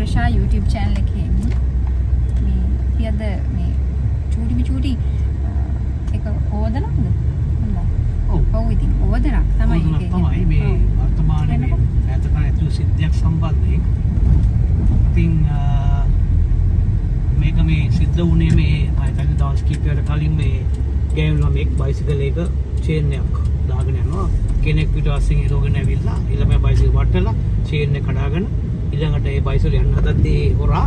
ප්‍රශා YouTube channel එකේ මේ පියද මේ චූටි එක ඕදනක්ද? ඔව් ඉතින් ඕදනක් තමයි ඒකේ. තමයි මේ වර්තමානයේ මේ ඈතකට ඇතුළු සිද්ධියක් සම්බන්ධයෙන් ඉතින් මේක මේ සිද්ධ වුණේ මේ මම හිතන්නේ දවස් කිහිපයකට කලින් මේ ගෑනු ළමෙක් බයිසිකල් එක චේන් එකක් දාගෙන යනවා කෙනෙක් පිටවස්සෙන් එනෝගෙන ඇවිල්ලා ළමයා බයිසිකල් වටලා චේන් එක කඩාගෙන ඊළඟට ඒ බයිසිකල් යන්න හදද්දී හොරා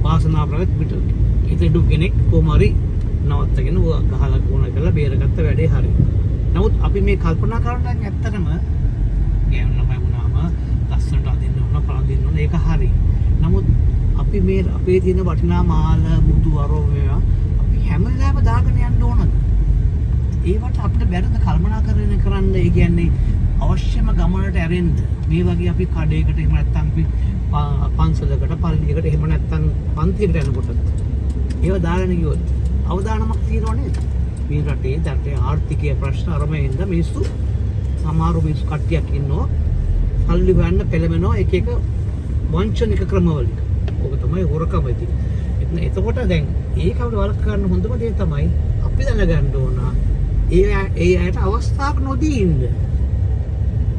වාසනාව ප්‍රගත පිට හිතේ කෙනෙක් කොහොම හරි නවත්තගෙන ඌ ගහලා කොන කරලා බේරගත්ත වැඩේ හරි. නමුත් අපි මේ කල්පනා කරනවා ඇත්තටම ගෑනු ළමයි වුණාම ලස්සනට අදින්න ඕන පළඳින්න ඕන ඒක හරි. නමුත් අපි මේ අපේ තියෙන වටිනා මාල මුතු අරෝ මේවා අපි හැම වෙලාවෙම දාගෙන යන්න ඕනද? ඒවට අපිට බැරිද කල්පනා කරන්න ඒ කියන්නේ අවශ්‍යම ගමනට ඇරෙන්න මේ වගේ අපි කඩේකට එහෙම නැත්නම් අපි පන්සලකට පල්ලියකට එහෙම නැත්නම් පන්තියකට යනකොට ඒව දාගෙන ගියොත් අවදානමක් තියෙනව නේද? මේ රටේ දැන් ආර්ථිකීය ප්‍රශ්න අරමෙන්ද මිනිස්සු සමහර මිනිස්සු කට්ටියක් ඉන්නවා පල්ලි හොයන්න පෙළඹෙනවා එක වංචනික ක්‍රමවල. ඕක තමයි හොරකම ඉතින්. එතකොට දැන් ඒක අපිට වළක්ව ගන්න හොඳම දේ තමයි අපි දැනගන්න ඕන ඒ අයට අවස්ථාවක් නොදී ඉන්න.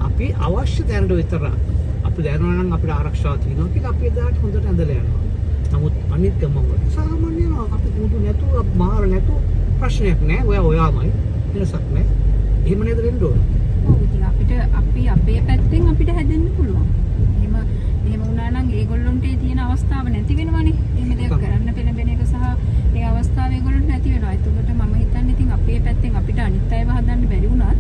අපි අවශ්‍ය දැනට විතර අපි දැනනවා නම් අපිට ආරක්ෂාව තියෙනවා කියලා අපි එදාට හොඳට ඇඳලා යනවා. නමුත් අනිත් ගමන් වල සාමාන්‍යයෙන් අපි මුදු නැතුව මාර නැතුව ප්‍රශ්නයක් නෑ. ඔයාමයි වෙනසක් නෑ. එහෙම නේද වෙන්න ඕන. ඔව් ඉතින් අපි අපේ පැත්තෙන් අපිට හැදෙන්න පුළුවන්. එහෙම වුණා නම් ඒගොල්ලොන්ට තියෙන අවස්ථාව නැති වෙනවනේ. එහෙම දෙයක් කරන්න පෙළඹෙන එක සහ ඒ අවස්ථාව ඒගොල්ලොන්ට නැති වෙනවා. ඒකට මම හිතන්නේ ඉතින් අපේ පැත්තෙන් අපිට අනිත් අයව හදන්න බැරි වුණත්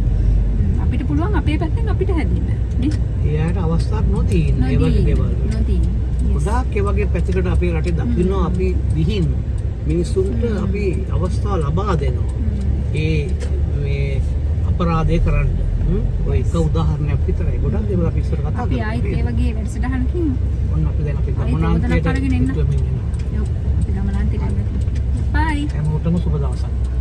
අපිට පුළුවන් අපේ පැත්තෙන් අපිට හැදෙන්න. නේ? එයාට අවස්ථාවක් නොදී ඉන්න. ඒ වගේ දේවල්. නොදී. ගොඩාක් ඒ වගේ පැතිකඩ අපේ රටේ දකින්නවා අපි විහිං මිනිස්සුන්ට අපි අවස්ථාව ලබා දෙනවා. ඒ මේ අපරාධය කරන්න. ඔය එක උදාහරණයක් විතරයි. ගොඩක් දේවල් අපි ඉස්සර කතා කරා. අපි ආයිත් ඒ වගේ වැඩසටහනකින් ඔන්න අපි දැන් අපි ගමනාන්තයට යමු. අපි ගමනාන්තයට යමු. බයි. හැමෝටම සුබ දවසක්.